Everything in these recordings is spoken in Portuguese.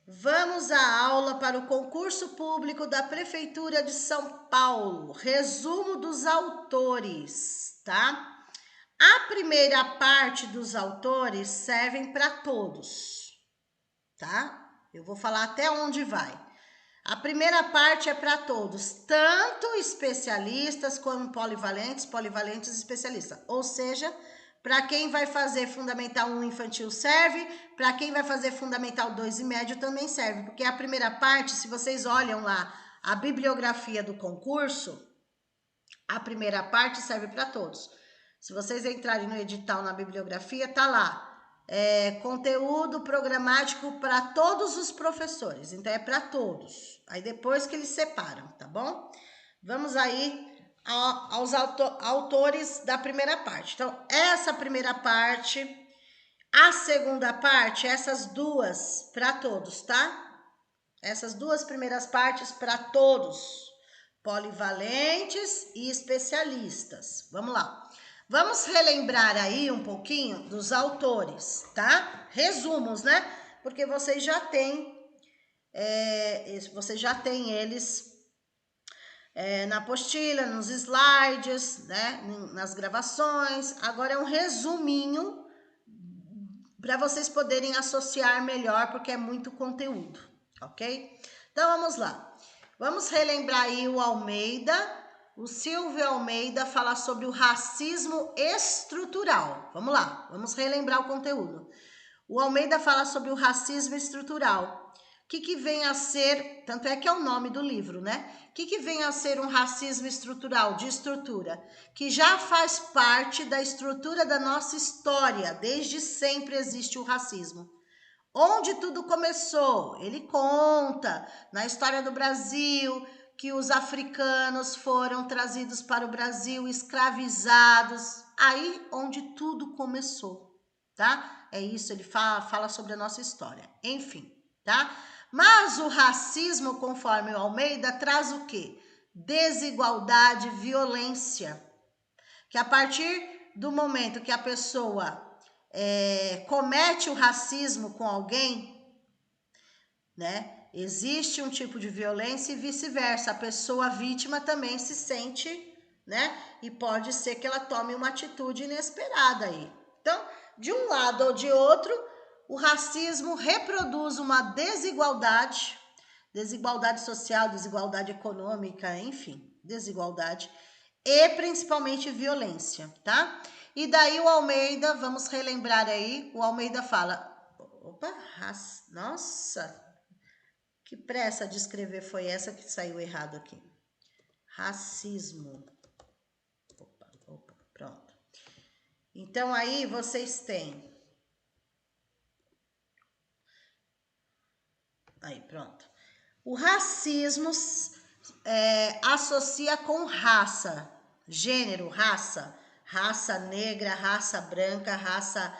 Vamos à aula para o concurso público da Prefeitura de São Paulo. Resumo dos autores, tá? A primeira parte dos autores servem para todos, tá? Eu vou falar até onde vai. A primeira parte é para todos, tanto especialistas como polivalentes, polivalentes e especialistas. Ou seja, para quem vai fazer Fundamental 1 infantil serve, para quem vai fazer Fundamental 2 e médio também serve, porque a primeira parte, se vocês olham lá a bibliografia do concurso, a primeira parte serve para todos. Se vocês entrarem no edital na bibliografia, tá lá. Conteúdo programático para todos os professores, então é para todos. Aí depois que eles separam, tá bom? Vamos aí aos autores da primeira parte. Então, essa primeira parte, a segunda parte, essas duas para todos, tá? Essas duas primeiras partes para todos, polivalentes e especialistas. Vamos lá. Vamos relembrar aí um pouquinho dos autores, tá? Resumos, né? Porque vocês já têm eles na apostila, nos slides, né? Nas gravações. Agora é um resuminho para vocês poderem associar melhor, porque é muito conteúdo, ok? Então vamos lá. Vamos relembrar aí o Almeida. O Silvio Almeida fala sobre o racismo estrutural. Vamos lá, vamos relembrar o conteúdo. O Almeida fala sobre o racismo estrutural. O que vem a ser, tanto é que é o nome do livro, né? O que vem a ser um racismo estrutural, de estrutura? Que já faz parte da estrutura da nossa história, desde sempre existe o racismo. Onde tudo começou? Ele conta na história do Brasil que os africanos foram trazidos para o Brasil escravizados. Aí onde tudo começou, tá? É isso, ele fala sobre a nossa história. Enfim, tá? Mas o racismo, conforme o Almeida, traz o quê? Desigualdade, violência. Que a partir do momento que a pessoa comete o racismo com alguém, né? Existe um tipo de violência e vice-versa. A pessoa vítima também se sente, né? E pode ser que ela tome uma atitude inesperada aí. Então, de um lado ou de outro, o racismo reproduz uma desigualdade social, desigualdade econômica, enfim, desigualdade e principalmente violência, tá? E daí o Almeida, vamos relembrar aí, o Almeida fala, opa, nossa, que pressa de escrever foi essa que saiu errado aqui? Racismo. Opa, pronto. Então aí vocês têm. Aí, pronto. O racismo associa com raça, gênero, raça. Raça negra, raça branca, raça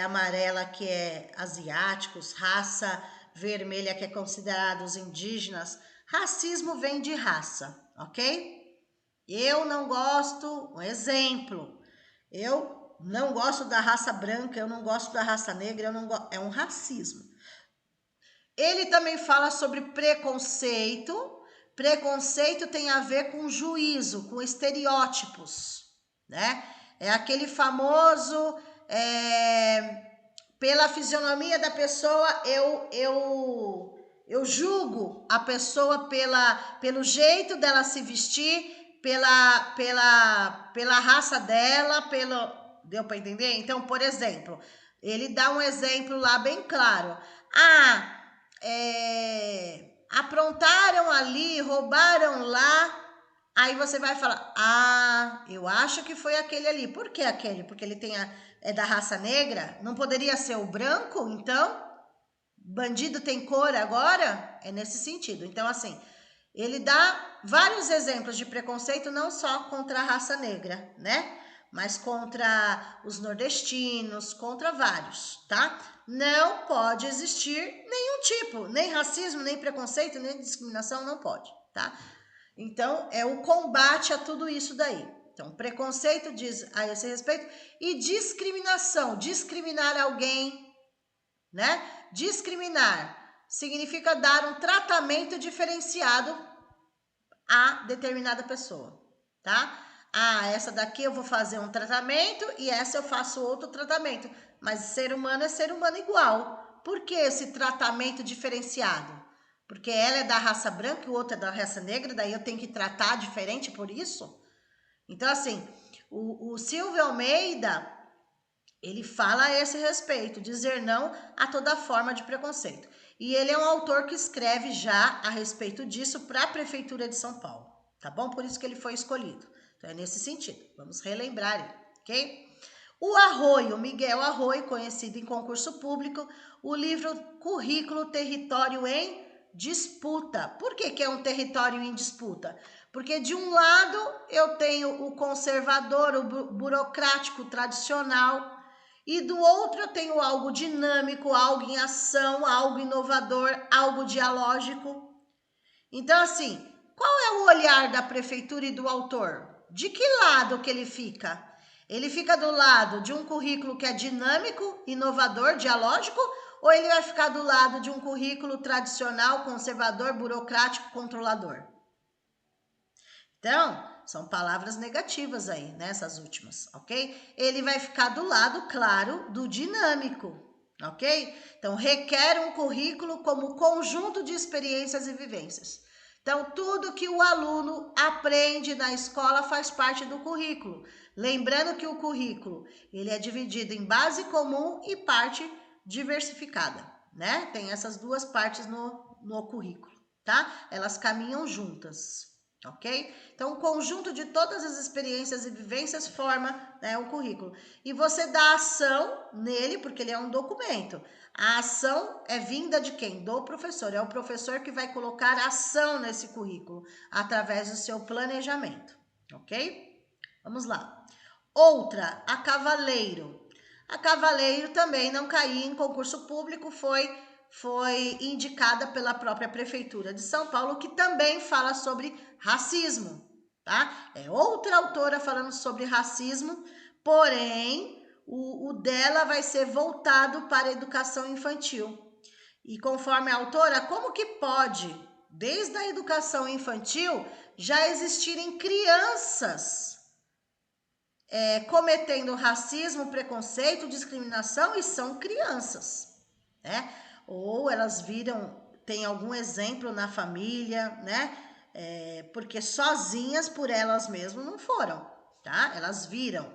amarela, que é asiáticos, raça vermelha, que é considerado os indígenas. Racismo vem de raça, ok? Eu não gosto, um exemplo, eu não gosto da raça branca, eu não gosto da raça negra, eu não é um racismo. Ele também fala sobre preconceito. Preconceito tem a ver com juízo, com estereótipos, né? É aquele famoso, pela fisionomia da pessoa, eu julgo a pessoa pelo jeito dela se vestir, pela raça dela, deu para entender? Então, por exemplo, ele dá um exemplo lá bem claro. Aprontaram ali, roubaram lá. Aí você vai falar, eu acho que foi aquele ali. Por que aquele? Porque ele é da raça negra? Não poderia ser o branco, então? Bandido tem cor agora? É nesse sentido. Então, assim, ele dá vários exemplos de preconceito, não só contra a raça negra, né? Mas contra os nordestinos, contra vários, tá? Não pode existir nenhum tipo, nem racismo, nem preconceito, nem discriminação, não pode, tá? Então, é o combate a tudo isso daí. Então, preconceito diz a esse respeito e discriminação, discriminar alguém, né? Discriminar. significa dar um tratamento diferenciado a determinada pessoa, tá? Ah, essa daqui eu vou fazer um tratamento e essa eu faço outro tratamento. Mas ser humano é ser humano igual. Por que esse tratamento diferenciado? Porque ela é da raça branca e o outro é da raça negra, daí eu tenho que tratar diferente por isso? Então, assim, o Silvio Almeida, ele fala a esse respeito, dizer não a toda forma de preconceito. E ele é um autor que escreve já a respeito disso para a Prefeitura de São Paulo, tá bom? Por isso que ele foi escolhido. Então é nesse sentido, vamos relembrar ele, ok? O Arroio, Miguel Arroio, conhecido em concurso público, o livro Currículo Território em Disputa. Por que é um território em disputa? Porque de um lado eu tenho o conservador, o burocrático tradicional, e do outro eu tenho algo dinâmico, algo em ação, algo inovador, algo dialógico. Então, assim, qual é o olhar da prefeitura e do autor? De que lado que ele fica? Ele fica do lado de um currículo que é dinâmico, inovador, dialógico, ou ele vai ficar do lado de um currículo tradicional, conservador, burocrático, controlador? Então, são palavras negativas aí, nessas últimas, ok? Ele vai ficar do lado, claro, do dinâmico, ok? Então, requer um currículo como conjunto de experiências e vivências. Então, tudo que o aluno aprende na escola faz parte do currículo. Lembrando que o currículo, ele é dividido em base comum e parte diversificada, né? Tem essas duas partes no currículo, tá? Elas caminham juntas. Ok? Então, o conjunto de todas as experiências e vivências forma, né, o currículo. E você dá ação nele, porque ele é um documento. A ação é vinda de quem? Do professor. É o professor que vai colocar ação nesse currículo, através do seu planejamento. Ok? Vamos lá. Outra, a Cavaleiro. A Cavaleiro também não caía em concurso público, foi indicada pela própria Prefeitura de São Paulo, que também fala sobre racismo, tá? É outra autora falando sobre racismo, porém, o dela vai ser voltado para a educação infantil. E conforme a autora, como que pode, desde a educação infantil, já existirem crianças cometendo racismo, preconceito, discriminação e são crianças, né? Ou elas viram, tem algum exemplo na família, né? Porque sozinhas por elas mesmas não foram, tá? Elas viram,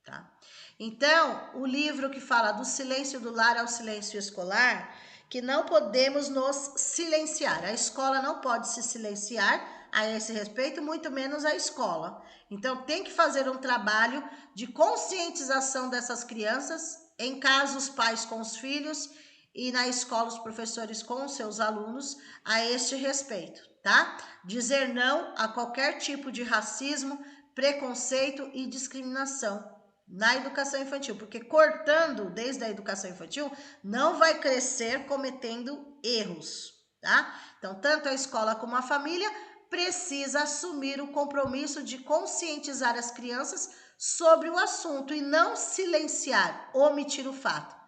tá? Então, o livro que fala do silêncio do lar ao silêncio escolar, que não podemos nos silenciar. A escola não pode se silenciar a esse respeito, muito menos a escola. Então, tem que fazer um trabalho de conscientização dessas crianças, em casa os pais com os filhos e na escola os professores com os seus alunos a este respeito, tá? Dizer não a qualquer tipo de racismo, preconceito e discriminação na educação infantil, porque cortando desde a educação infantil não vai crescer cometendo erros, tá? Então, tanto a escola como a família precisa assumir o compromisso de conscientizar as crianças sobre o assunto e não silenciar, omitir o fato.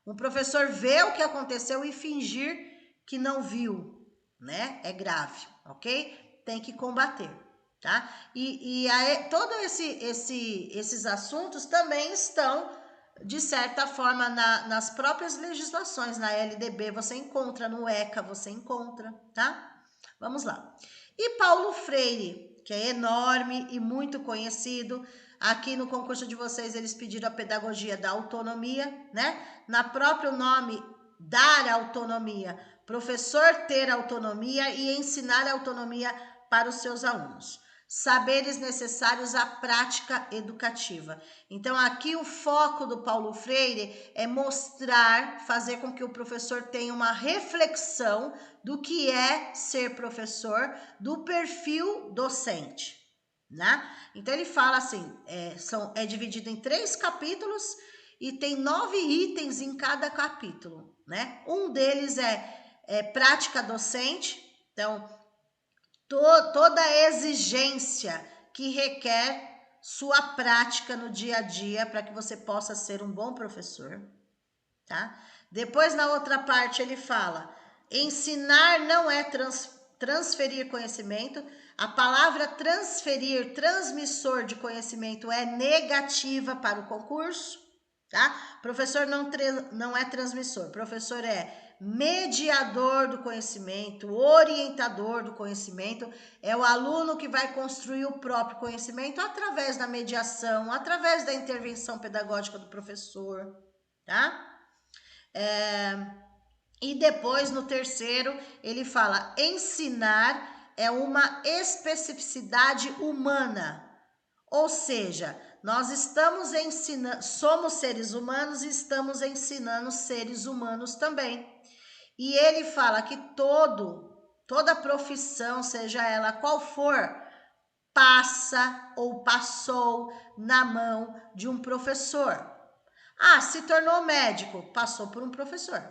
Um professor vê o que aconteceu e fingir que não viu, né? É grave, ok? Tem que combater. Tá? Todos esses assuntos também estão, de certa forma, nas próprias legislações. Na LDB você encontra, no ECA você encontra, tá? Vamos lá. E Paulo Freire, que é enorme e muito conhecido. Aqui no concurso de vocês eles pediram a pedagogia da autonomia, né? Na próprio nome, dar autonomia. Professor ter autonomia e ensinar autonomia para os seus alunos. Saberes necessários à prática educativa. Então, aqui o foco do Paulo Freire é mostrar, fazer com que o professor tenha uma reflexão do que é ser professor, do perfil docente, né? Então, ele fala assim, é dividido em 3 capítulos e tem 9 itens em cada capítulo, né? Um deles é prática docente, então, toda a exigência que requer sua prática no dia a dia para que você possa ser um bom professor, tá? Depois, na outra parte, ele fala Ensinar não é transferir conhecimento. A palavra transferir, transmissor de conhecimento é negativa para o concurso, tá? Professor não é transmissor, professor é mediador do conhecimento, orientador do conhecimento, é o aluno que vai construir o próprio conhecimento através da mediação, através da intervenção pedagógica do professor, tá? E depois, no terceiro, ele fala: ensinar é uma especificidade humana. Ou seja, nós estamos ensinando, somos seres humanos e estamos ensinando seres humanos também. E ele fala que toda profissão, seja ela qual for, passa ou passou na mão de um professor. Ah, se tornou médico, passou por um professor.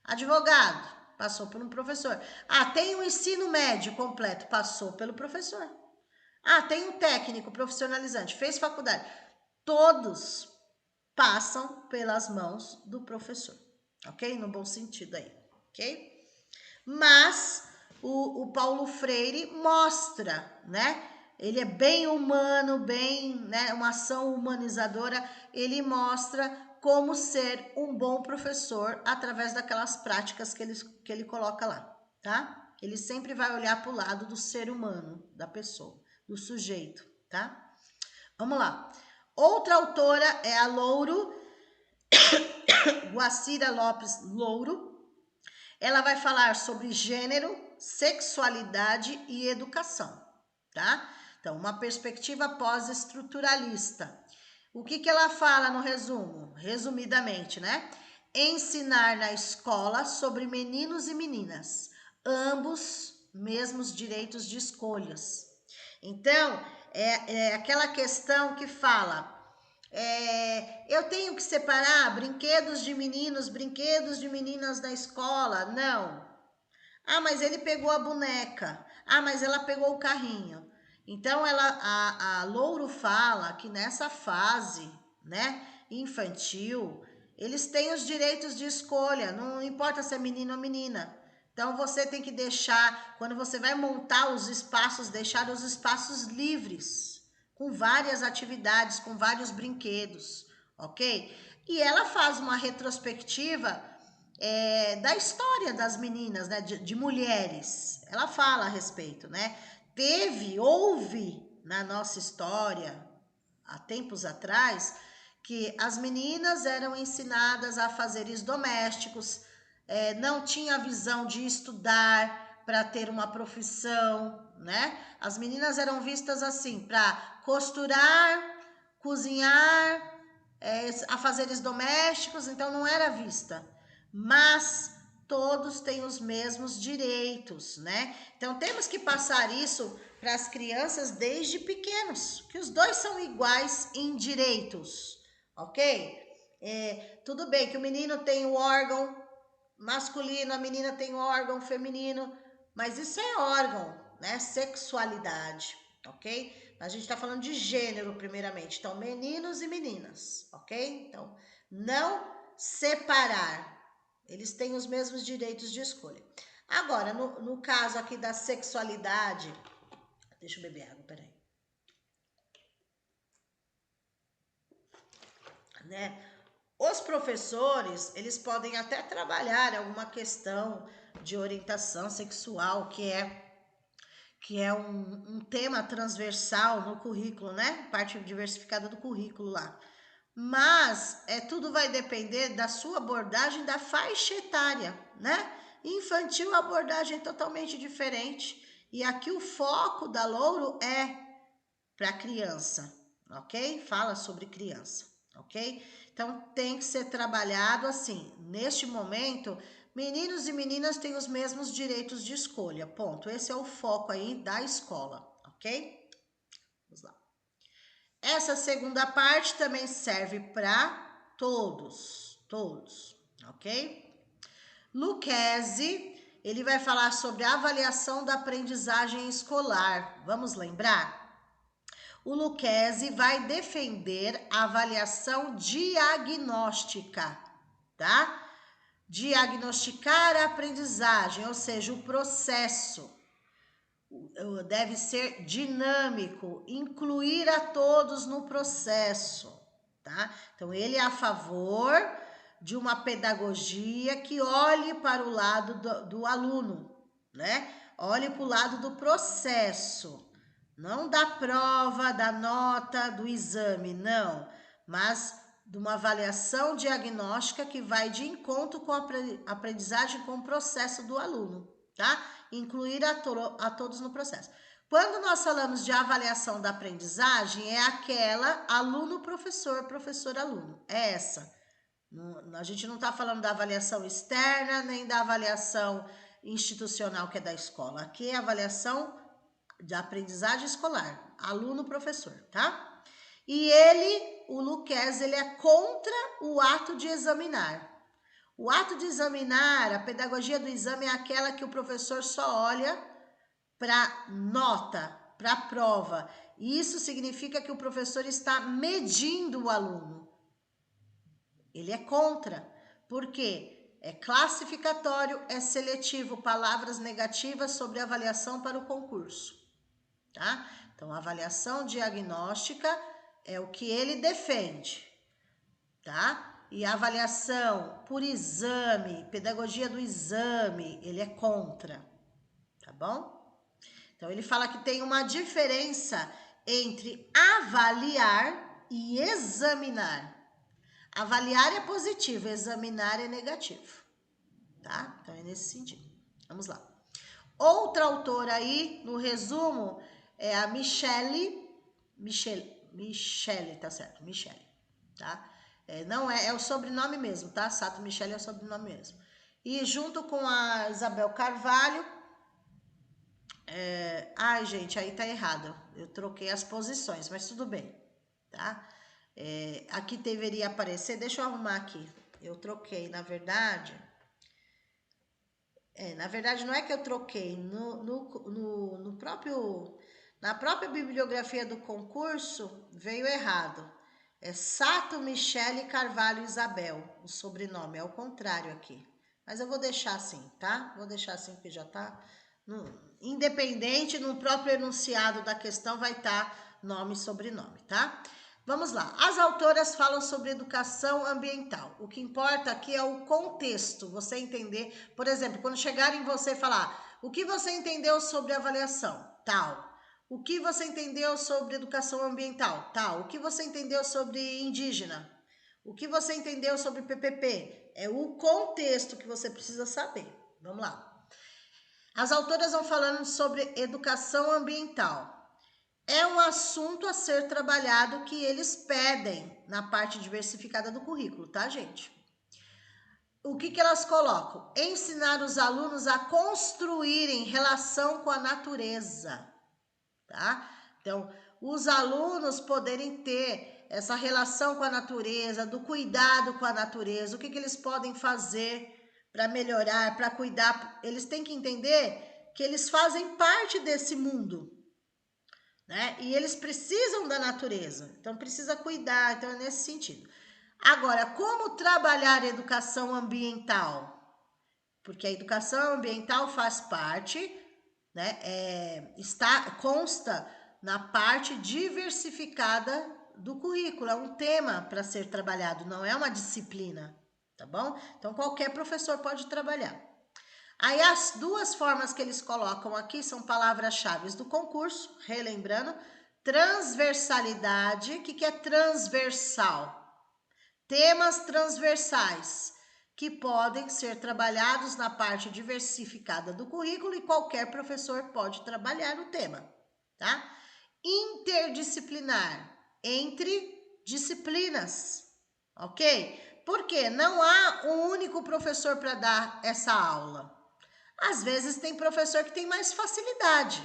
Advogado, passou por um professor. Ah, tem um ensino médio completo, passou pelo professor. Ah, tem um técnico profissionalizante, fez faculdade. Todos passam pelas mãos do professor, ok? No bom sentido aí, ok? Mas o Paulo Freire mostra, né? Ele é bem humano, bem, né? Uma ação humanizadora. Ele mostra como ser um bom professor através daquelas práticas que ele coloca lá, tá? Ele sempre vai olhar para o lado do ser humano, da pessoa, do sujeito, tá? Vamos lá. Outra autora é a Louro, Guacira Lopes Louro. Ela vai falar sobre gênero, sexualidade e educação, tá? Então, uma perspectiva pós-estruturalista. O que ela fala no resumo? Resumidamente, né? Ensinar na escola sobre meninos e meninas, ambos mesmos direitos de escolhas. Então, é aquela questão que fala, eu tenho que separar brinquedos de meninos, brinquedos de meninas na escola? Não. Ah, mas ele pegou a boneca. Ah, mas ela pegou o carrinho. Então, a Louro fala que nessa fase, né, infantil, eles têm os direitos de escolha, não importa se é menino ou menina. Então, você tem que deixar, quando você vai montar os espaços, deixar os espaços livres, com várias atividades, com vários brinquedos, ok? E ela faz uma retrospectiva da história das meninas, né, de mulheres. Ela fala a respeito, né? Houve na nossa história, há tempos atrás, que as meninas eram ensinadas a fazeres domésticos, não tinha a visão de estudar para ter uma profissão, né? As meninas eram vistas assim, para costurar, cozinhar, afazeres domésticos, então não era vista. Mas todos têm os mesmos direitos, né? Então temos que passar isso para as crianças desde pequenos, que os dois são iguais em direitos, ok? Tudo bem que o menino tem o órgão masculino, a menina tem o órgão feminino, mas isso é órgão, né? Sexualidade, ok? A gente está falando de gênero primeiramente, então meninos e meninas, ok? Então não separar, eles têm os mesmos direitos de escolha. Agora, no caso aqui da sexualidade, deixa eu beber água, peraí. Né? Os professores, eles podem até trabalhar alguma questão de orientação sexual, que é um tema transversal no currículo, né? Parte diversificada do currículo lá. Mas tudo vai depender da sua abordagem, da faixa etária, né? Infantil, a abordagem é totalmente diferente. E aqui o foco da Louro é para criança, ok? Fala sobre criança, ok? Então tem que ser trabalhado assim. Neste momento, meninos e meninas têm os mesmos direitos de escolha, ponto. Esse é o foco aí da escola, ok? Vamos lá. Essa segunda parte também serve para todos, ok? Lucchesi, ele vai falar sobre a avaliação da aprendizagem escolar. Vamos lembrar? O Lucchesi vai defender a avaliação diagnóstica, tá? diagnosticar a aprendizagem, ou seja, o processo deve ser dinâmico, incluir a todos no processo, tá? Então, ele é a favor de uma pedagogia que olhe para o lado do aluno, né? Olhe para o lado do processo, não da prova, da nota, do exame, não, mas de uma avaliação diagnóstica que vai de encontro com a aprendizagem, com o processo do aluno, tá? Incluir a todos no processo. Quando nós falamos de avaliação da aprendizagem, é aquela aluno-professor, professor-aluno. É essa. A gente não está falando da avaliação externa, nem da avaliação institucional, que é da escola. Aqui é a avaliação de aprendizagem escolar, aluno-professor, tá? E ele, o Luquez, ele é contra o ato de examinar. O ato de examinar, a pedagogia do exame é aquela que o professor só olha para nota, para prova. E isso significa que o professor está medindo o aluno. Ele é contra. Por quê? É classificatório, é seletivo, palavras negativas sobre avaliação para o concurso. Tá? Então, a avaliação diagnóstica é o que ele defende, tá? E a avaliação por exame, pedagogia do exame, ele é contra, tá bom? Então, ele fala que tem uma diferença entre avaliar e examinar. Avaliar é positivo, examinar é negativo, tá? Então, é nesse sentido. Vamos lá. Outra autora aí, no resumo, é a Michele, tá certo, Michele, tá? Não é o sobrenome mesmo, tá? Sato Michele é o sobrenome mesmo. E junto com a Isabel Carvalho, ai gente, aí tá errado, eu troquei as posições, mas tudo bem, tá? Aqui deveria aparecer, deixa eu arrumar aqui, eu troquei, na verdade não é que eu troquei, na própria bibliografia do concurso veio errado. É Sato Michele Carvalho Isabel, o sobrenome, é o contrário aqui. Mas eu vou deixar assim, tá? Vou deixar assim porque já tá. Independente, no próprio enunciado da questão vai estar nome e sobrenome, tá? Vamos lá. As autoras falam sobre educação ambiental. O que importa aqui é o contexto, você entender. Por exemplo, quando chegarem em você e falar, o que você entendeu sobre avaliação? Tal. O que você entendeu sobre educação ambiental? Tal. O que você entendeu sobre indígena? O que você entendeu sobre PPP? É o contexto que você precisa saber. Vamos lá. As autoras vão falando sobre educação ambiental. É um assunto a ser trabalhado que eles pedem na parte diversificada do currículo, tá, gente? O que elas colocam? Ensinar os alunos a construírem relação com a natureza, tá? Então, os alunos poderem ter essa relação com a natureza, do cuidado com a natureza, o que eles podem fazer para melhorar, para cuidar. Eles têm que entender que eles fazem parte desse mundo, né? E eles precisam da natureza, então precisa cuidar, então é nesse sentido. Agora, como trabalhar a educação ambiental? Porque a educação ambiental faz parte, né? Consta na parte diversificada do currículo, é um tema para ser trabalhado, não é uma disciplina, tá bom? Então qualquer professor pode trabalhar. Aí as duas formas que eles colocam aqui são palavras-chave do concurso, relembrando, transversalidade, o que é transversal? Temas transversais, que podem ser trabalhados na parte diversificada do currículo e qualquer professor pode trabalhar o tema, tá? Interdisciplinar, entre disciplinas, ok? Porque não há um único professor para dar essa aula. Às vezes tem professor que tem mais facilidade,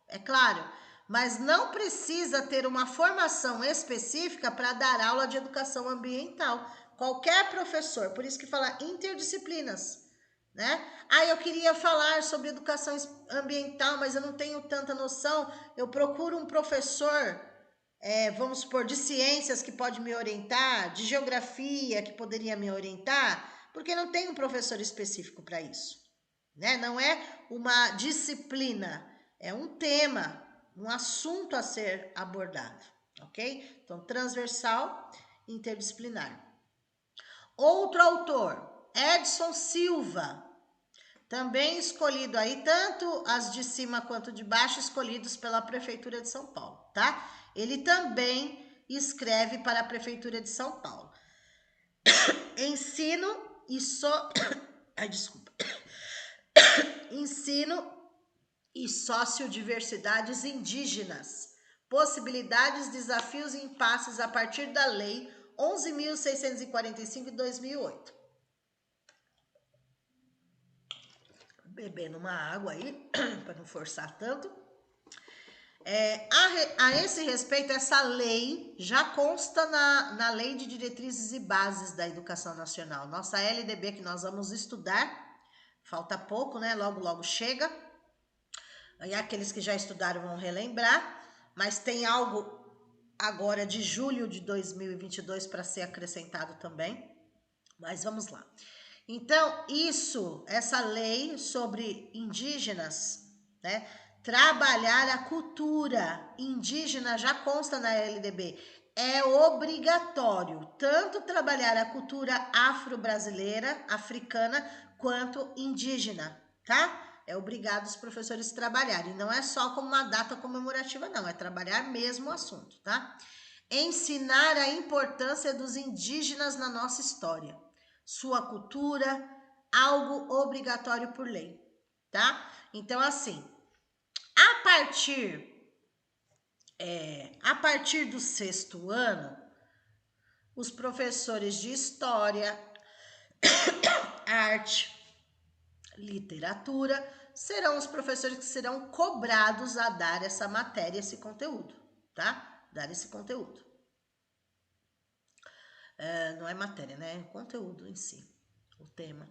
é claro, mas não precisa ter uma formação específica para dar aula de educação ambiental. Qualquer professor, por isso que fala interdisciplinas, né? Eu queria falar sobre educação ambiental, mas eu não tenho tanta noção. Eu procuro um professor, vamos supor, de ciências que pode me orientar, de geografia que poderia me orientar. Porque não tem um professor específico para isso, né? Não é uma disciplina, é um tema, um assunto a ser abordado, ok? Então, transversal, interdisciplinar. Outro autor, Edson Silva, também escolhido aí, tanto as de cima quanto de baixo, escolhidos pela Prefeitura de São Paulo, tá? Ele também escreve para a Prefeitura de São Paulo. Ensino e Ensino e sociodiversidades indígenas. Possibilidades, desafios e impasses a partir da Lei 11.645 de 2008. Bebendo uma água aí, para não forçar tanto. A esse respeito, essa lei já consta na Lei de Diretrizes e Bases da Educação Nacional. Nossa LDB que nós vamos estudar, falta pouco, né? Logo, logo chega. E aqueles que já estudaram vão relembrar, mas tem algo agora de julho de 2022 para ser acrescentado também. Mas vamos lá. Então, essa lei sobre indígenas, né? Trabalhar a cultura indígena já consta na LDB. É obrigatório tanto trabalhar a cultura afro-brasileira, africana, quanto indígena, tá? É obrigado os professores trabalharem. Não é só como uma data comemorativa, não. É trabalhar mesmo o assunto, tá? Ensinar a importância dos indígenas na nossa história. Sua cultura, algo obrigatório por lei, tá? Então, assim, a partir do 6º ano, os professores de história, arte, literatura, serão os professores que serão cobrados a dar essa matéria, esse conteúdo, tá? Dar esse conteúdo. Não é matéria, né? É conteúdo em si, o tema.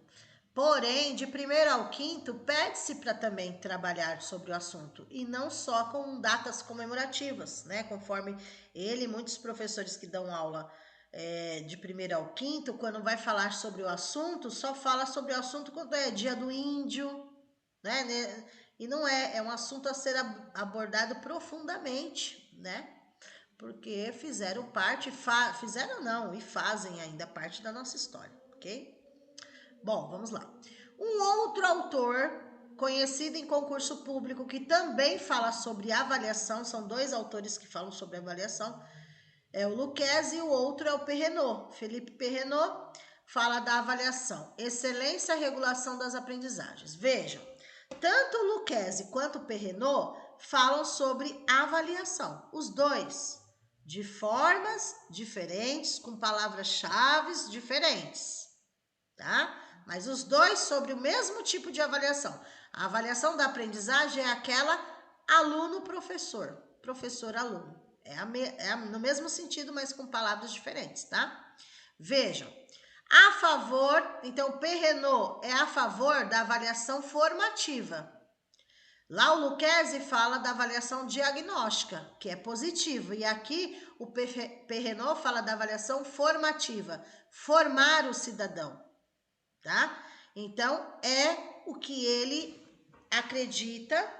Porém, de 1º ao 5º, pede-se para também trabalhar sobre o assunto, e não só com datas comemorativas, né? Conforme muitos professores que dão aula de 1º ao 5º, quando vai falar sobre o assunto, só fala sobre o assunto quando é dia do índio, né? E não é um assunto a ser abordado profundamente, né? Porque fizeram parte, fizeram não, e fazem ainda parte da nossa história, ok? Bom, vamos lá. Um outro autor conhecido em concurso público que também fala sobre avaliação, são 2 autores que falam sobre avaliação, é o Lucchesi e o outro é o Perrenot. Felipe Perrenot fala da avaliação, excelência e regulação das aprendizagens. Vejam, tanto o Lucchesi quanto o Perrenot falam sobre avaliação, os dois, de formas diferentes, com palavras-chave diferentes, tá? Mas os dois sobre o mesmo tipo de avaliação. A avaliação da aprendizagem é aquela aluno-professor, professor-aluno. No mesmo sentido, mas com palavras diferentes, tá? Vejam, a favor, então o Perrenot é a favor da avaliação formativa. Lá o Lucchesi fala da avaliação diagnóstica, que é positivo, e aqui o Perrenot fala da avaliação formativa, formar o cidadão, tá? Então, é o que ele acredita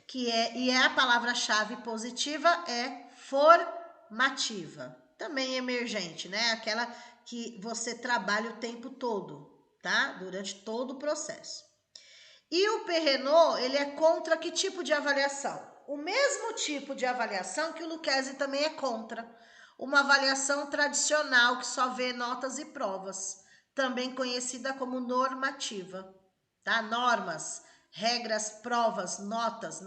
que e a palavra-chave positiva é formativa. Também emergente, né? Aquela que você trabalha o tempo todo, tá? Durante todo o processo. E o Perrenot, ele é contra que tipo de avaliação? O mesmo tipo de avaliação que o Lucchesi também é contra. Uma avaliação tradicional que só vê notas e provas, também conhecida como normativa, tá? Normas, regras, provas, notas,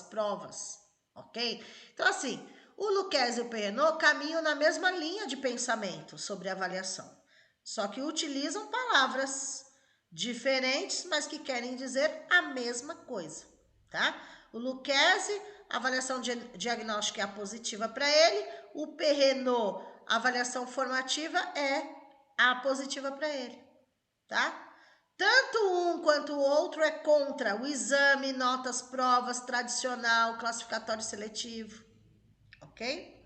provas, ok? Então, assim, o Lucchesi e o Perrenot caminham na mesma linha de pensamento sobre avaliação, só que utilizam palavras diferentes, mas que querem dizer a mesma coisa, tá? O Lucchesi, a avaliação diagnóstica é a positiva para ele, o Perrenot, a avaliação formativa é a positiva para ele, tá? Tanto um quanto o outro é contra o exame, notas, provas, tradicional, classificatório seletivo, ok?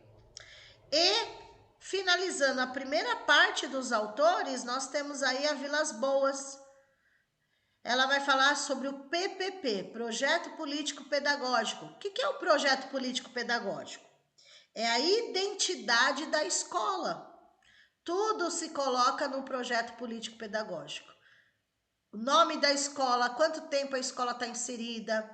E Finalizando a primeira parte dos autores, nós temos aí a Vilas Boas. Ela vai falar sobre o PPP, Projeto Político Pedagógico. O que é o Projeto Político Pedagógico? É a identidade da escola. Tudo se coloca no projeto político pedagógico. O nome da escola, quanto tempo a escola está inserida,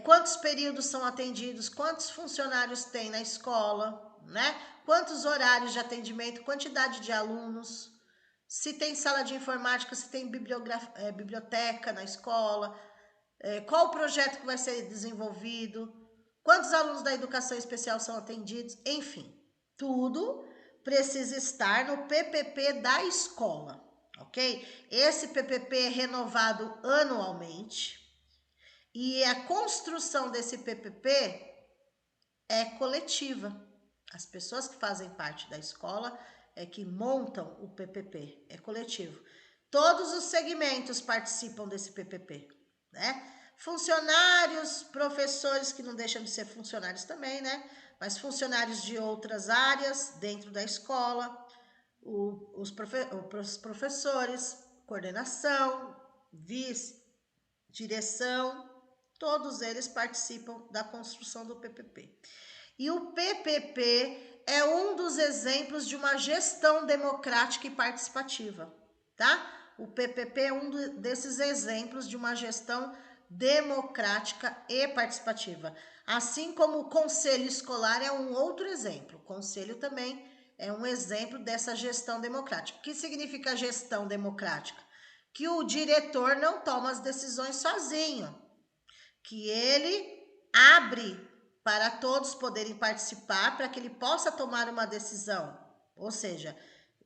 quantos períodos são atendidos, quantos funcionários tem na escola, né? Quantos horários de atendimento, quantidade de alunos, se tem sala de informática, se tem biblioteca na escola, qual o projeto que vai ser desenvolvido, quantos alunos da educação especial são atendidos, enfim, tudo precisa estar no PPP da escola, ok? Esse PPP é renovado anualmente e a construção desse PPP é coletiva. As pessoas que fazem parte da escola que montam o PPP, é coletivo. Todos os segmentos participam desse PPP, né? Funcionários, professores que não deixam de ser funcionários também, né? Mas funcionários de outras áreas dentro da escola, os professores, coordenação, vice, direção, todos eles participam da construção do PPP. E o PPP é um dos exemplos de uma gestão democrática e participativa, tá? O PPP é um desses exemplos de uma gestão democrática e participativa. Assim como o conselho escolar é um outro exemplo. O conselho também é um exemplo dessa gestão democrática. O que significa gestão democrática? Que o diretor não toma as decisões sozinho, que ele abre para todos poderem participar, para que ele possa tomar uma decisão. Ou seja,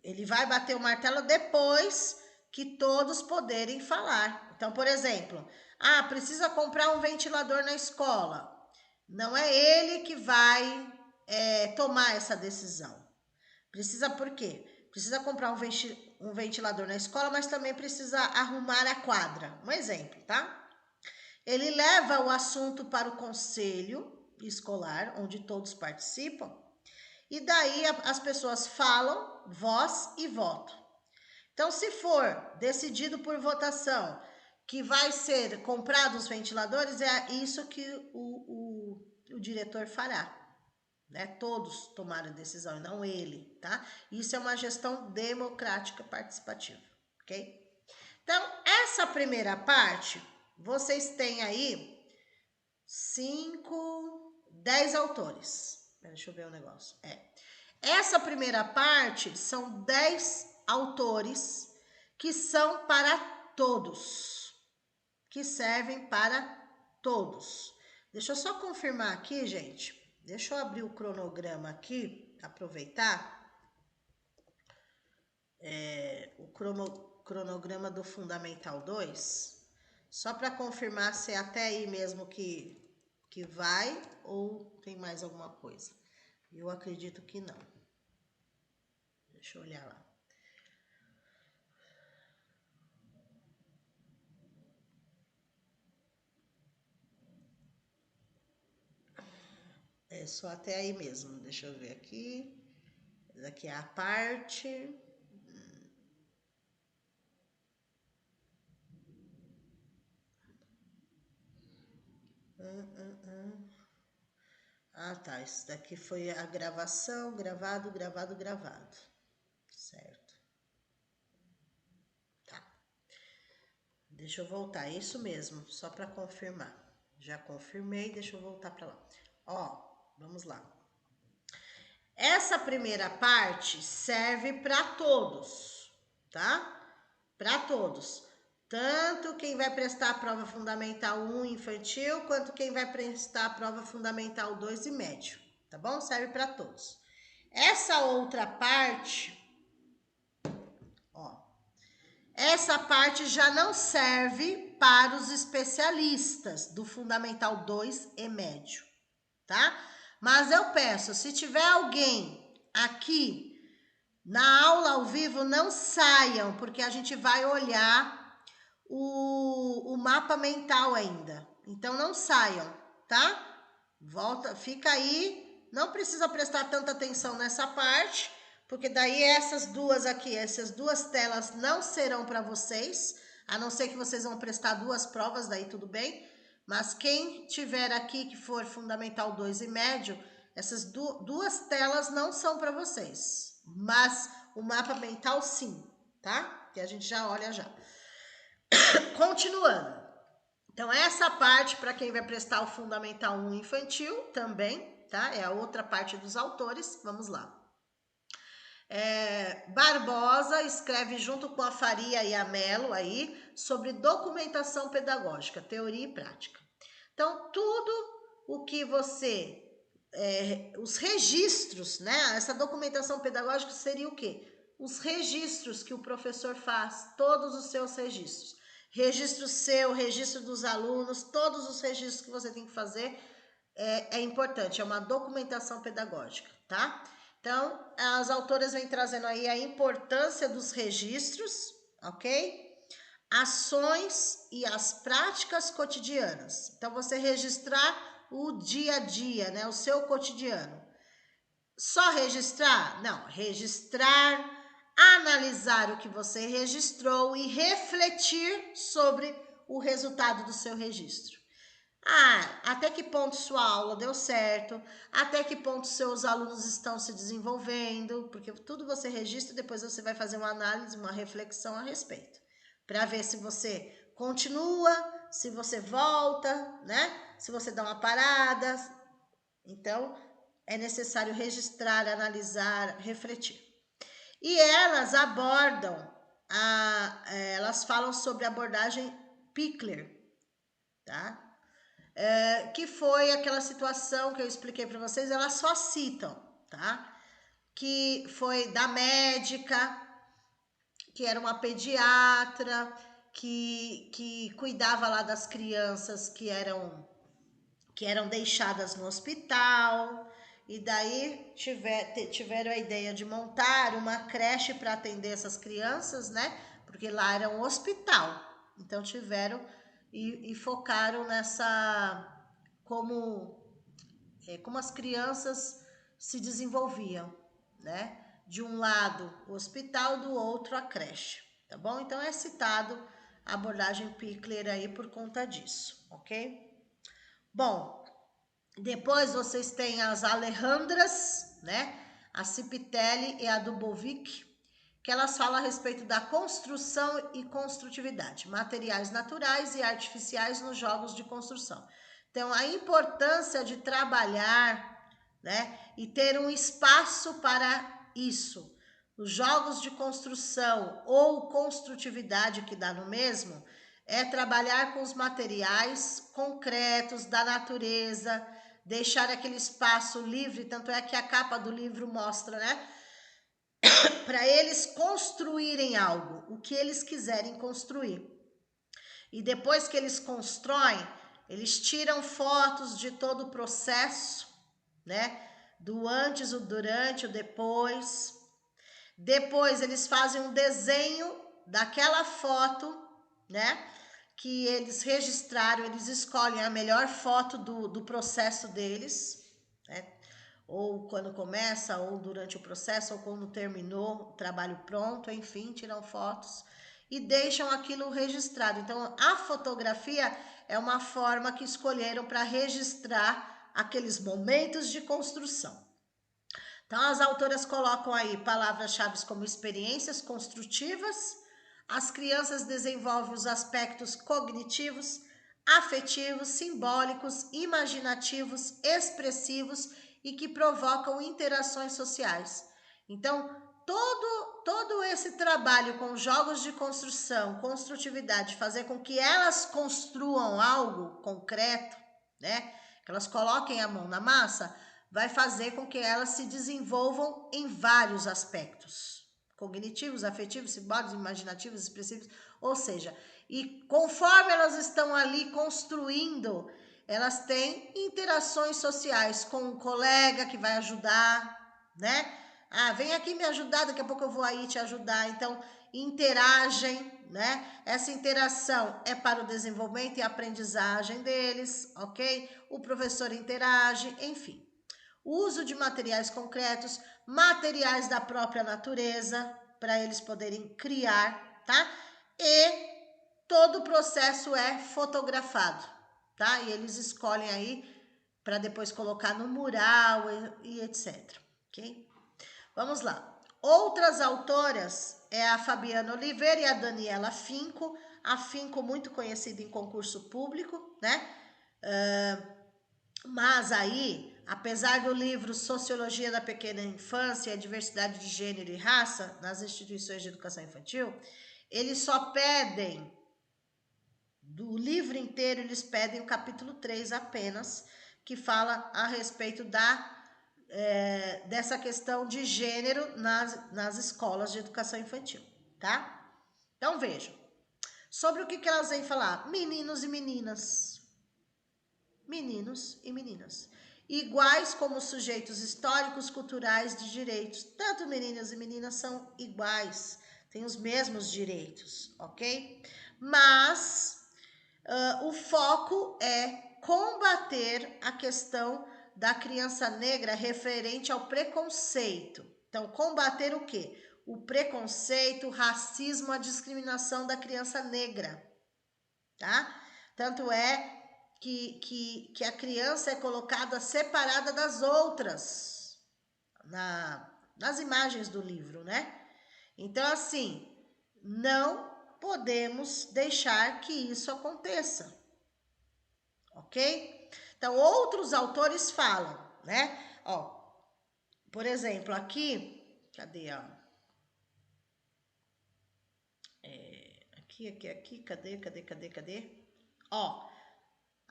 ele vai bater o martelo depois que todos poderem falar. Então, por exemplo, precisa comprar um ventilador na escola. Não é ele que vai tomar essa decisão. Precisa por quê? Precisa comprar um ventilador na escola, mas também precisa arrumar a quadra. Um exemplo, tá? Ele leva o assunto para o conselho escolar, onde todos participam, e daí as pessoas falam, voz e voto. Então, se for decidido por votação que vai ser comprado os ventiladores, é isso que o diretor fará. Né? Todos tomaram a decisão, e não ele, tá? Isso é uma gestão democrática participativa, ok? Então, essa primeira parte, vocês têm aí 10 autores. Deixa eu ver o negócio. Essa primeira parte são 10 autores que são para todos, que servem para todos. Deixa eu só confirmar aqui, gente. Deixa eu abrir o cronograma aqui, aproveitar. O cronograma do Fundamental 2, só para confirmar se é até aí mesmo que vai ou tem mais alguma coisa. Eu acredito que não. Deixa eu olhar lá. É só até aí mesmo. Deixa eu ver aqui. Daqui é a parte. Tá. Isso daqui foi a gravação, gravado. Certo. Tá. Deixa eu voltar. É isso mesmo, só para confirmar. Já confirmei, deixa eu voltar para lá. Vamos lá. Essa primeira parte serve para todos, tá? Para todos. Tanto quem vai prestar a prova fundamental 1 infantil, quanto quem vai prestar a prova fundamental 2 e médio, tá bom? Serve para todos. Essa outra parte, essa parte já não serve para os especialistas do fundamental 2 e médio, tá? Mas eu peço, se tiver alguém aqui na aula ao vivo, não saiam, porque a gente vai olhar o mapa mental ainda. Então, não saiam, tá? Volta, fica aí Não precisa prestar tanta atenção nessa parte, porque daí essas duas aqui, essas duas telas não serão para vocês, a não ser que vocês vão prestar 2 provas, daí tudo bem. Mas quem tiver aqui que for Fundamental 2 e Médio, essas duas telas não são para vocês. Mas o mapa mental sim, tá? Que a gente já olha já. Continuando. Então, essa parte para quem vai prestar o Fundamental 1 infantil também, tá? É a outra parte dos autores. Vamos lá. Barbosa escreve junto com a Faria e a Mello aí sobre documentação pedagógica, teoria e prática. Então, tudo o que você... os registros, né? Essa documentação pedagógica seria o quê? Os registros que o professor faz, todos os seus registros. Registro seu, registro dos alunos, todos os registros que você tem que fazer é importante, é uma documentação pedagógica, tá? Então, as autoras vêm trazendo aí a importância dos registros, ok? Ações e as práticas cotidianas. Então, você registrar o dia a dia, né? O seu cotidiano. Só registrar? Não, registrar, analisar o que você registrou e refletir sobre o resultado do seu registro. Até que ponto sua aula deu certo, até que ponto seus alunos estão se desenvolvendo, porque tudo você registra, depois você vai fazer uma análise, uma reflexão a respeito, para ver se você continua, se você volta, né? Se você dá uma parada. Então, é necessário registrar, analisar, refletir. E elas abordam, elas falam sobre a abordagem Pickler, tá? Que foi aquela situação que eu expliquei para vocês, elas só citam, tá? Que foi da médica, que era uma pediatra, que cuidava lá das crianças que eram deixadas no hospital, e daí tiveram a ideia de montar uma creche para atender essas crianças, né? Porque lá era um hospital, então tiveram e focaram nessa como as crianças se desenvolviam, né? De um lado o hospital, do outro a creche, tá bom? Então é citado a abordagem Pickler aí por conta disso, ok? Bom, depois vocês têm as Alejandras, né? A Cipitelli e a Dubovic, que elas falam a respeito da construção e construtividade, materiais naturais e artificiais nos jogos de construção. Então, a importância de trabalhar, né, e ter um espaço para isso. Os jogos de construção ou construtividade, que dá no mesmo, é trabalhar com os materiais concretos da natureza, deixar aquele espaço livre, tanto é que a capa do livro mostra, né? Para eles construírem algo, o que eles quiserem construir. E depois que eles constroem, eles tiram fotos de todo o processo, né? Do antes, o durante, o depois. Depois eles fazem um desenho daquela foto, né? Que eles registraram, eles escolhem a melhor foto do processo deles, né? Ou quando começa, ou durante o processo, ou quando terminou o trabalho pronto, enfim, tiram fotos e deixam aquilo registrado. Então, a fotografia é uma forma que escolheram para registrar aqueles momentos de construção. Então, as autoras colocam aí palavras-chave como experiências construtivas. As crianças desenvolvem os aspectos cognitivos, afetivos, simbólicos, imaginativos, expressivos e que provocam interações sociais. Então, todo esse trabalho com jogos de construção, construtividade, fazer com que elas construam algo concreto, né? Que elas coloquem a mão na massa, vai fazer com que elas se desenvolvam em vários aspectos. Cognitivos, afetivos, simbólicos, imaginativos, expressivos, ou seja, e conforme elas estão ali construindo, elas têm interações sociais com um colega que vai ajudar, né? Vem aqui me ajudar, daqui a pouco eu vou aí te ajudar. Então, interagem, né? Essa interação é para o desenvolvimento e aprendizagem deles, ok? O professor interage, enfim. uso de materiais concretos, materiais da própria natureza, para eles poderem criar, tá? E todo o processo é fotografado, tá? E eles escolhem aí para depois colocar no mural e etc, ok? Vamos lá. Outras autoras é a Fabiana Oliveira e a Daniela Finco. A Finco muito conhecida em concurso público, né? Mas aí, apesar do livro Sociologia da Pequena Infância e a Diversidade de Gênero e Raça nas instituições de educação infantil, eles só pedem, do livro inteiro, eles pedem o capítulo 3 apenas, que fala a respeito dessa questão de gênero nas escolas de educação infantil, tá? Então, vejam. Sobre o que elas vêm falar? Meninos e meninas. Meninos e meninas. Iguais como sujeitos históricos, culturais, de direitos. Tanto meninos e meninas são iguais, têm os mesmos direitos, ok? Mas o foco é combater a questão da criança negra referente ao preconceito. Então, combater o quê? O preconceito, o racismo, a discriminação da criança negra, tá? Tanto é que a criança é colocada separada das outras nas imagens do livro, né? Então, assim, não podemos deixar que isso aconteça, ok? Então, outros autores falam, né? Ó, por exemplo, aqui, cadê, ó? Aqui, cadê? Ó,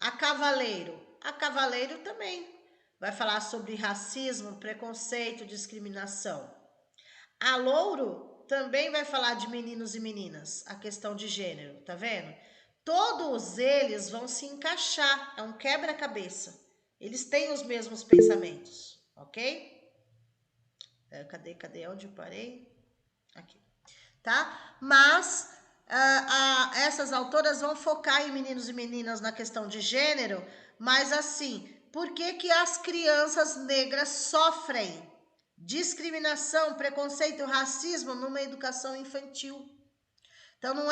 a Cavaleiro também vai falar sobre racismo, preconceito, discriminação. A Louro também vai falar de meninos e meninas, a questão de gênero, tá vendo? Todos eles vão se encaixar, é um quebra-cabeça. Eles têm os mesmos pensamentos, ok? Cadê onde eu parei? Aqui, tá? Mas essas autoras vão focar em meninos e meninas na questão de gênero, mas assim, por que as crianças negras sofrem discriminação, preconceito, racismo numa educação infantil? Então não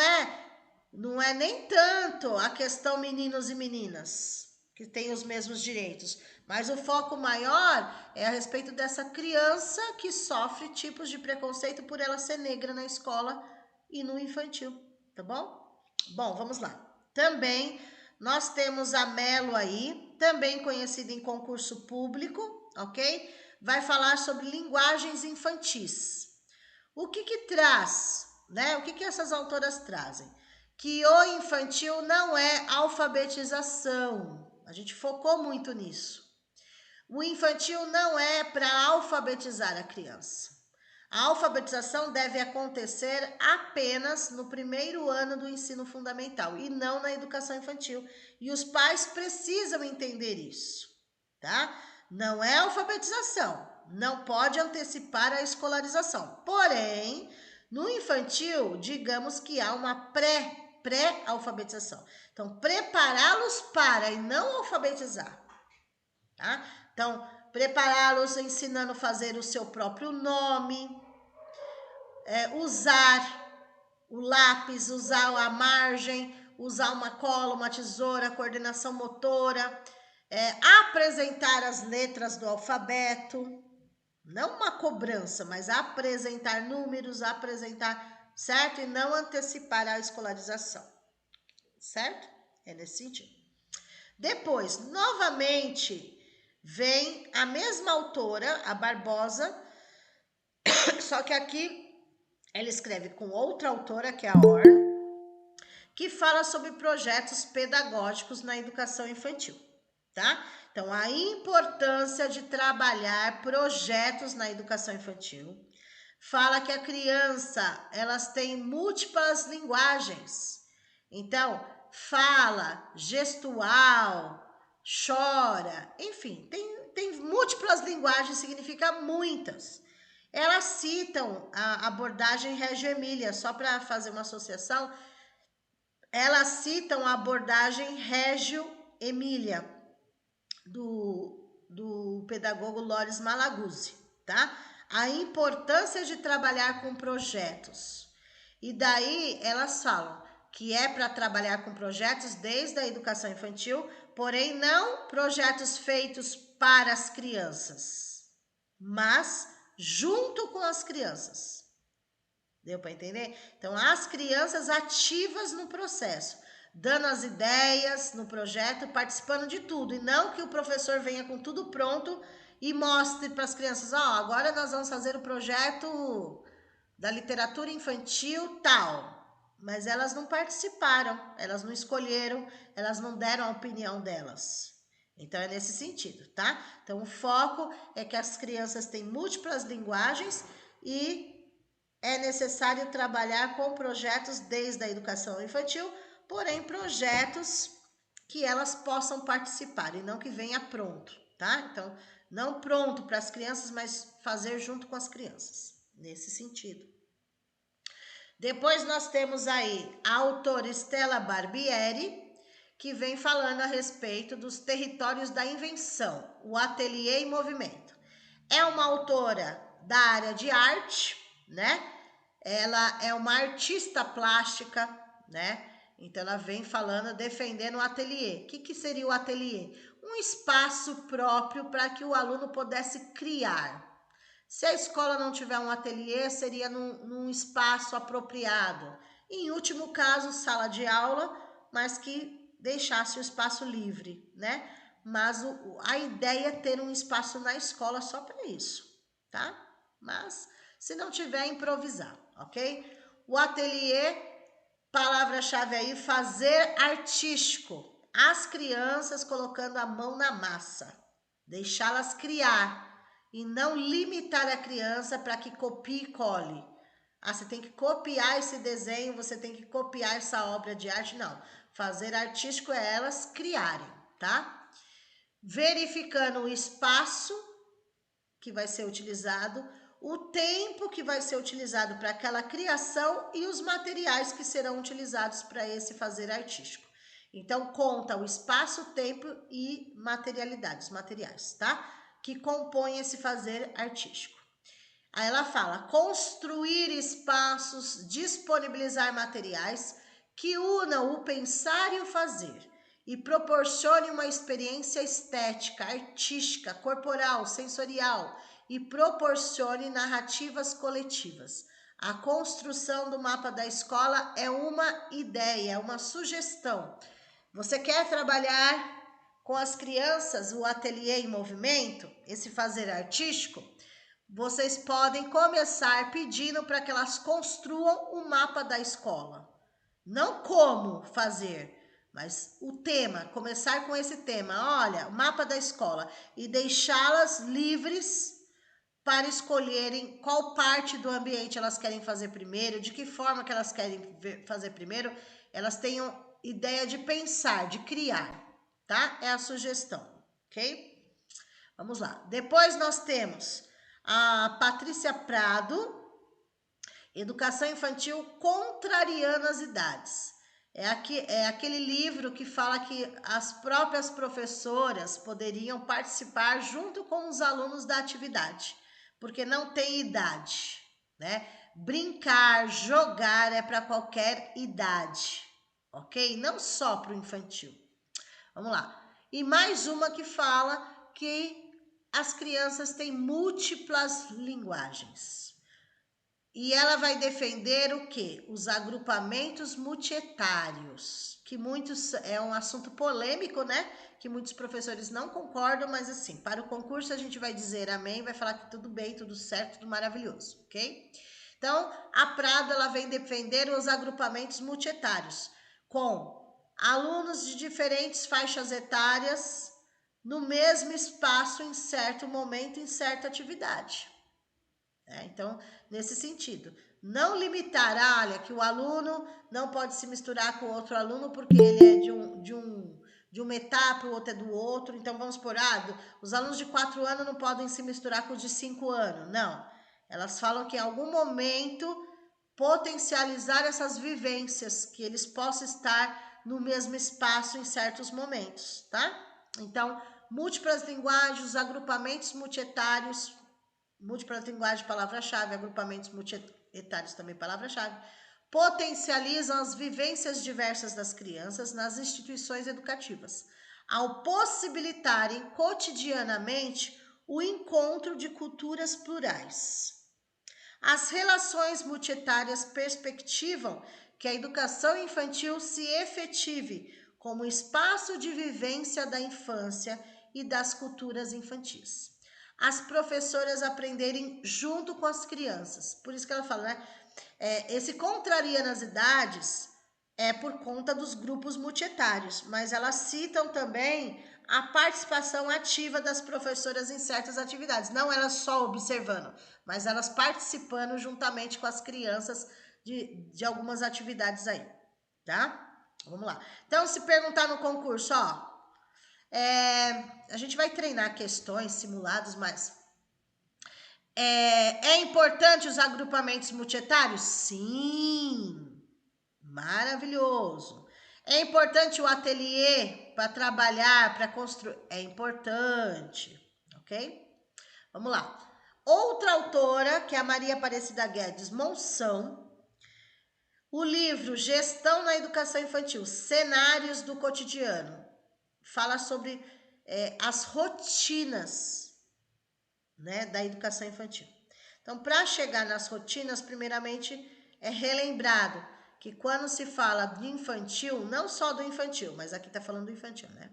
é nem tanto a questão meninos e meninas que têm os mesmos direitos, mas o foco maior é a respeito dessa criança que sofre tipos de preconceito por ela ser negra na escola e no infantil, tá bom? Bom, vamos lá. Também nós temos a Melo aí, também conhecida em concurso público, ok? Vai falar sobre linguagens infantis. O que traz, né? O que essas autoras trazem? Que o infantil não é alfabetização. A gente focou muito nisso. O infantil não é para alfabetizar a criança. A alfabetização deve acontecer apenas no primeiro ano do ensino fundamental e não na educação infantil. E os pais precisam entender isso, tá? Não é alfabetização, não pode antecipar a escolarização. Porém, no infantil, digamos que há uma pré-alfabetização. Então, prepará-los para e não alfabetizar, tá? Então, prepará-los ensinando a fazer o seu próprio nome, usar o lápis, usar a margem, usar uma cola, uma tesoura, coordenação motora, apresentar as letras do alfabeto, não uma cobrança, mas apresentar números, apresentar, certo? E não antecipar a escolarização, certo? É nesse sentido. Depois, novamente, vem a mesma autora, a Barbosa, só que aqui ela escreve com outra autora, que é a Orne, que fala sobre projetos pedagógicos na educação infantil, tá? Então, a importância de trabalhar projetos na educação infantil. Fala que a criança, elas têm múltiplas linguagens. Então, fala, gestual, chora, enfim, tem múltiplas linguagens, significa muitas. Elas citam a abordagem Reggio Emília, só para fazer uma associação, elas citam a abordagem Reggio Emília, do pedagogo Loris Malaguzzi, tá? A importância de trabalhar com projetos. E daí elas falam que é para trabalhar com projetos desde a educação infantil, porém não projetos feitos para as crianças, mas junto com as crianças. Deu para entender? Então, as crianças ativas no processo, dando as ideias no projeto, participando de tudo, e não que o professor venha com tudo pronto e mostre para as crianças, agora nós vamos fazer o projeto da literatura infantil tal, mas elas não participaram, elas não escolheram, elas não deram a opinião delas. Então é nesse sentido, tá? Então o foco é que as crianças têm múltiplas linguagens e é necessário trabalhar com projetos desde a educação infantil, porém projetos que elas possam participar e não que venha pronto, tá? Então, não pronto para as crianças, mas fazer junto com as crianças, nesse sentido. Depois nós temos aí a autora Stella Barbieri, que vem falando a respeito dos territórios da invenção, o ateliê em movimento. É uma autora da área de arte, né? Ela é uma artista plástica, né? Então ela vem falando, defendendo o ateliê. O que seria o ateliê? Um espaço próprio para que o aluno pudesse criar. Se a escola não tiver um ateliê, seria num espaço apropriado. Em último caso, sala de aula, mas que deixasse o espaço livre, né? Mas a ideia é ter um espaço na escola só para isso, tá? Mas se não tiver, improvisar, ok? O ateliê, palavra-chave aí, fazer artístico. As crianças colocando a mão na massa, deixá-las criar e não limitar a criança para que copie e cole. Você tem que copiar esse desenho, você tem que copiar essa obra de arte. Não, fazer artístico é elas criarem, tá? Verificando o espaço que vai ser utilizado, o tempo que vai ser utilizado para aquela criação e os materiais que serão utilizados para esse fazer artístico. Então, conta o espaço, o tempo e materialidade, os materiais, tá? Que compõem esse fazer artístico. Aí ela fala, construir espaços, disponibilizar materiais que unam o pensar e o fazer e proporcione uma experiência estética, artística, corporal, sensorial e proporcione narrativas coletivas. A construção do mapa da escola é uma ideia, uma sugestão. Você quer trabalhar com as crianças o ateliê em movimento, esse fazer artístico? Vocês podem começar pedindo para que elas construam o mapa da escola. Não como fazer, mas o tema, começar com esse tema. Olha, o mapa da escola e deixá-las livres para escolherem qual parte do ambiente elas querem fazer primeiro, de que forma que elas querem fazer primeiro. Elas tenham ideia de pensar, de criar, tá? É a sugestão, ok? Vamos lá. Depois nós temos a Patrícia Prado, Educação Infantil Contrariando as Idades. É aquele livro que fala que as próprias professoras poderiam participar junto com os alunos da atividade, porque não tem idade, né? Brincar, jogar é para qualquer idade, ok? Não só para o infantil. Vamos lá. E mais uma que fala que as crianças têm múltiplas linguagens. E ela vai defender o quê? Os agrupamentos multietários, que muitos é um assunto polêmico, né? Que muitos professores não concordam, mas assim, para o concurso a gente vai dizer amém, vai falar que tudo bem, tudo certo, tudo maravilhoso, ok? Então, a Prado ela vem defender os agrupamentos multietários, com alunos de diferentes faixas etárias no mesmo espaço, em certo momento, em certa atividade. Então, nesse sentido, não limitar, olha, que o aluno não pode se misturar com outro aluno porque ele é de uma etapa, o outro é do outro. Então, vamos por os alunos de 4 anos não podem se misturar com os de 5 anos. Não, elas falam que em algum momento potencializar essas vivências, que eles possam estar no mesmo espaço em certos momentos, tá? Então, múltiplas linguagens, os agrupamentos multietários, múltiplas linguagens, palavra-chave, agrupamentos multietários também palavra-chave, potencializam as vivências diversas das crianças nas instituições educativas, ao possibilitarem cotidianamente o encontro de culturas plurais. As relações multietárias perspectivam que a educação infantil se efetive como espaço de vivência da infância e das culturas infantis. As professoras aprenderem junto com as crianças. Por isso que ela fala, né? Esse contrariando as idades é por conta dos grupos multietários, mas elas citam também a participação ativa das professoras em certas atividades, não elas só observando, mas elas participando juntamente com as crianças de algumas atividades aí, tá? Vamos lá. Então, se perguntar no concurso, ó, a gente vai treinar questões, simulados, mas é importante os agrupamentos multietários? Sim, maravilhoso. É importante o ateliê para trabalhar, para construir? É importante, ok? Vamos lá. Outra autora, que é a Maria Aparecida Guedes Monção, o livro Gestão na Educação Infantil, Cenários do Cotidiano, fala sobre as rotinas, né, da educação infantil. Então, para chegar nas rotinas, primeiramente é relembrado que quando se fala de infantil, não só do infantil, mas aqui está falando do infantil, né?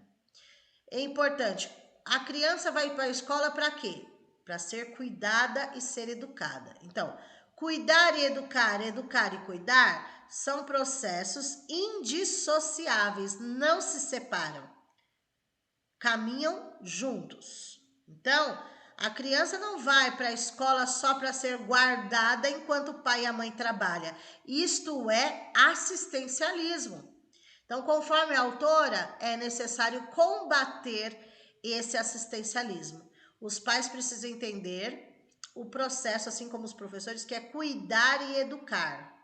É importante, a criança vai para a escola para quê? Para ser cuidada e ser educada. Então, cuidar e educar e cuidar são processos indissociáveis, não se separam, caminham juntos. Então, a criança não vai para a escola só para ser guardada enquanto o pai e a mãe trabalham. Isto é assistencialismo. Então, conforme a autora, é necessário combater esse assistencialismo. Os pais precisam entender o processo, assim como os professores, que é cuidar e educar.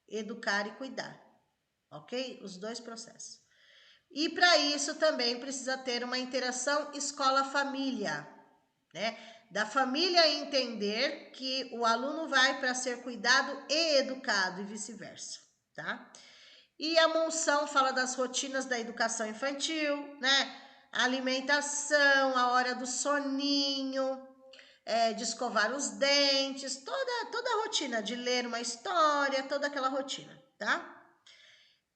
Educar e cuidar. Ok? Os dois processos. E para isso também precisa ter uma interação escola-família, né? Da família entender que o aluno vai para ser cuidado e educado e vice-versa, tá? E a Monção fala das rotinas da educação infantil, né? A alimentação, a hora do soninho, de escovar os dentes, toda a rotina, de ler uma história, toda aquela rotina, tá?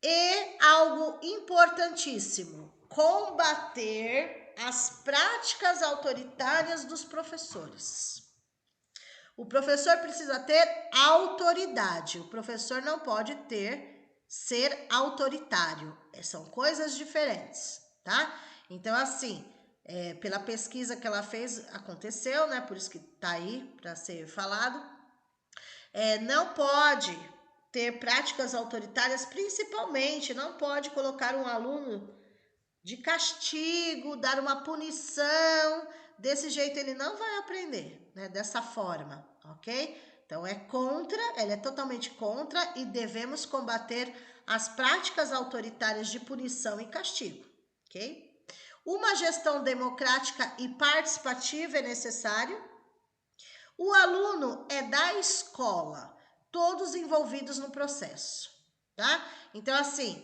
E algo importantíssimo, combater as práticas autoritárias dos professores. O professor precisa ter autoridade, o professor não pode ser autoritário, são coisas diferentes, tá? Então, assim, pela pesquisa que ela fez, aconteceu, né? Por isso que tá aí para ser falado. Não pode ter práticas autoritárias, principalmente não pode colocar um aluno de castigo, dar uma punição, desse jeito ele não vai aprender, né? Dessa forma, ok? Então ela é totalmente contra e devemos combater as práticas autoritárias de punição e castigo, ok? Uma gestão democrática e participativa é necessário. O aluno é da escola, todos envolvidos no processo, tá? Então, assim,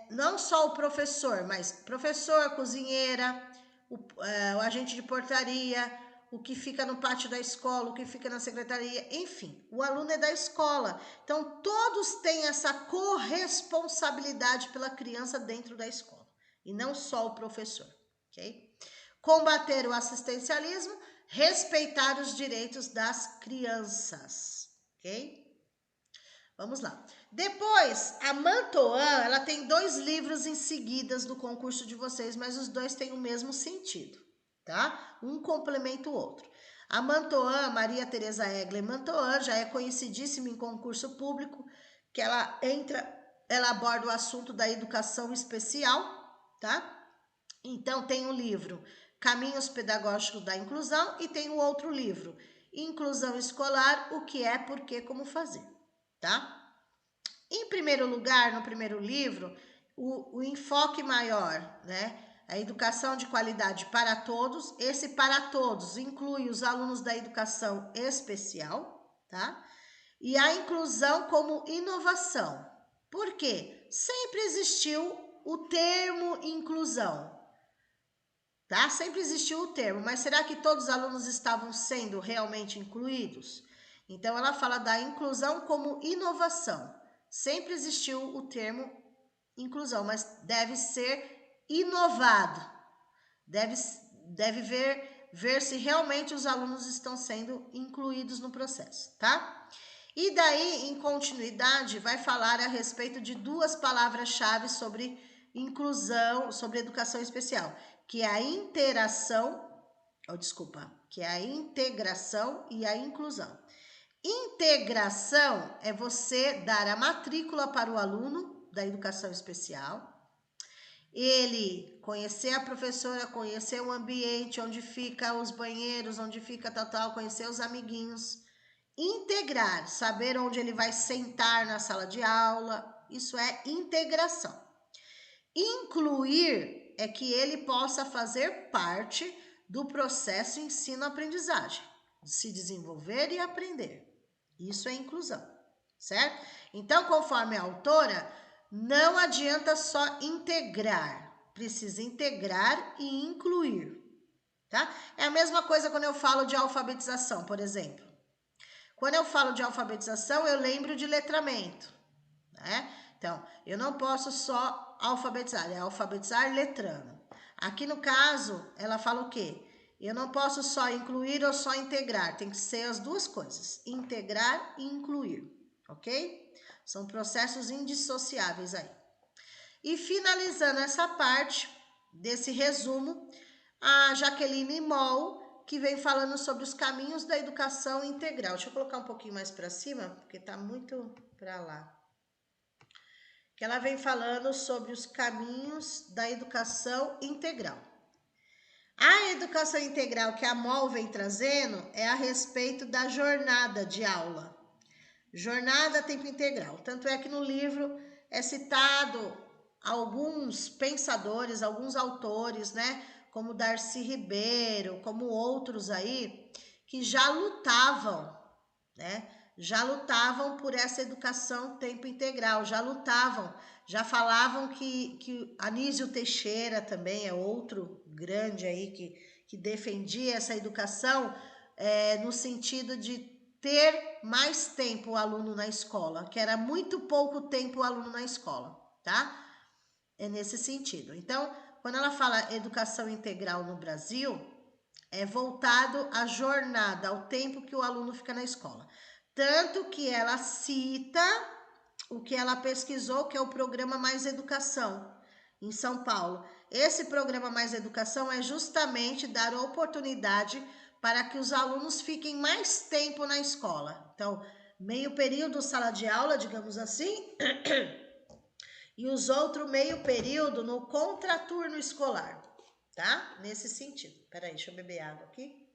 não só o professor, mas professor, cozinheira, o agente de portaria, o que fica no pátio da escola, o que fica na secretaria, enfim, o aluno é da escola. Então, todos têm essa corresponsabilidade pela criança dentro da escola, e não só o professor, ok? Combater o assistencialismo, respeitar os direitos das crianças, ok? Vamos lá. Depois, a Mantoan, ela tem 2 livros em seguidas do concurso de vocês, mas os 2 têm o mesmo sentido, tá? Um complementa o outro. A Mantoan, Maria Teresa Egler Mantoan, já é conhecidíssima em concurso público, que ela aborda o assunto da educação especial, tá? Então, tem um livro Caminhos Pedagógicos da Inclusão e tem o outro livro, Inclusão Escolar, o que é, por que, como fazer, tá? Em primeiro lugar, no primeiro livro, o enfoque maior, né? A educação de qualidade para todos. Esse para todos inclui os alunos da educação especial, tá? E a inclusão como inovação. Por quê? Sempre existiu o termo inclusão, tá? Sempre existiu o termo, mas será que todos os alunos estavam sendo realmente incluídos? Então, ela fala da inclusão como inovação. Sempre existiu o termo inclusão, mas deve ser inovado. Deve ver se realmente os alunos estão sendo incluídos no processo, tá? E daí, em continuidade, vai falar a respeito de duas palavras-chave sobre inclusão, sobre educação especial, que é a que é a integração e a inclusão. Integração é você dar a matrícula para o aluno da educação especial, ele conhecer a professora, conhecer o ambiente, onde fica os banheiros, onde fica tal, conhecer os amiguinhos. Integrar, saber onde ele vai sentar na sala de aula, isso é integração. Incluir é que ele possa fazer parte do processo ensino-aprendizagem, se desenvolver e aprender. Isso é inclusão, certo? Então, conforme a autora, não adianta só integrar, precisa integrar e incluir, tá? É a mesma coisa quando eu falo de alfabetização, por exemplo. Quando eu falo de alfabetização, eu lembro de letramento, né? Então, eu não posso só alfabetizar, é alfabetizar letrando. Aqui no caso, ela fala o quê? Eu não posso só incluir ou só integrar, tem que ser as duas coisas, integrar e incluir, ok? São processos indissociáveis aí. E finalizando essa parte desse resumo, a Jaqueline Moll, que vem falando sobre os caminhos da educação integral. Deixa eu colocar um pouquinho mais para cima, porque está muito para lá. Que ela vem falando sobre os caminhos da educação integral. A educação integral que a Moll vem trazendo é a respeito da jornada de aula. Jornada tempo integral. Tanto é que no livro é citado alguns pensadores, alguns autores, né? Como Darcy Ribeiro, como outros aí, que já lutavam, né? Já lutavam por essa educação tempo integral, já falavam que Anísio Teixeira também é outro grande aí que defendia essa educação no sentido de ter mais tempo o aluno na escola, que era muito pouco tempo o aluno na escola, tá? É nesse sentido. Então, quando ela fala educação integral no Brasil, é voltado à jornada, ao tempo que o aluno fica na escola. Tanto que ela cita o que ela pesquisou, que é o programa Mais Educação, em São Paulo. Esse programa Mais Educação é justamente dar oportunidade para que os alunos fiquem mais tempo na escola. Então, meio período sala de aula, digamos assim, e os outros meio período no contraturno escolar, tá? Nesse sentido. Peraí, deixa eu beber água aqui.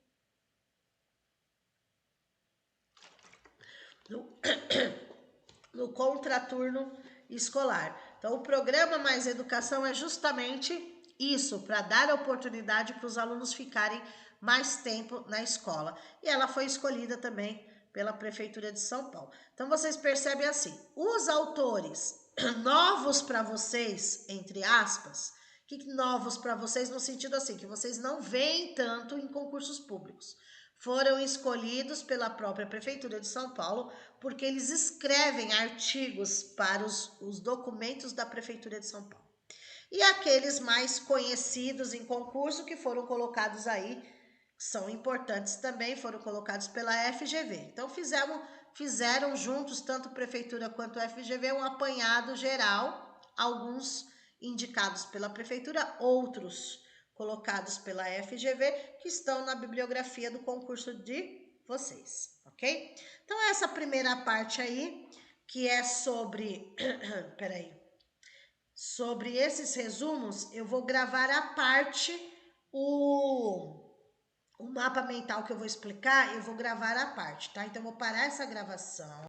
No contraturno escolar. Então, o programa Mais Educação é justamente isso, para dar oportunidade para os alunos ficarem mais tempo na escola. E ela foi escolhida também pela Prefeitura de São Paulo. Então, vocês percebem assim, os autores novos para vocês, entre aspas, que novos para vocês no sentido assim, que vocês não veem tanto em concursos públicos. Foram escolhidos pela própria Prefeitura de São Paulo porque eles escrevem artigos para os documentos da Prefeitura de São Paulo. E aqueles mais conhecidos em concurso que foram colocados aí, são importantes também, foram colocados pela FGV. Então fizeram juntos, tanto Prefeitura quanto FGV, um apanhado geral, alguns indicados pela Prefeitura, outros colocados pela FGV, que estão na bibliografia do concurso de vocês, ok? Então, essa primeira parte aí, que é sobre... sobre esses resumos, eu vou gravar a parte, o mapa mental que eu vou explicar, eu vou gravar a parte, tá? Então, eu vou parar essa gravação.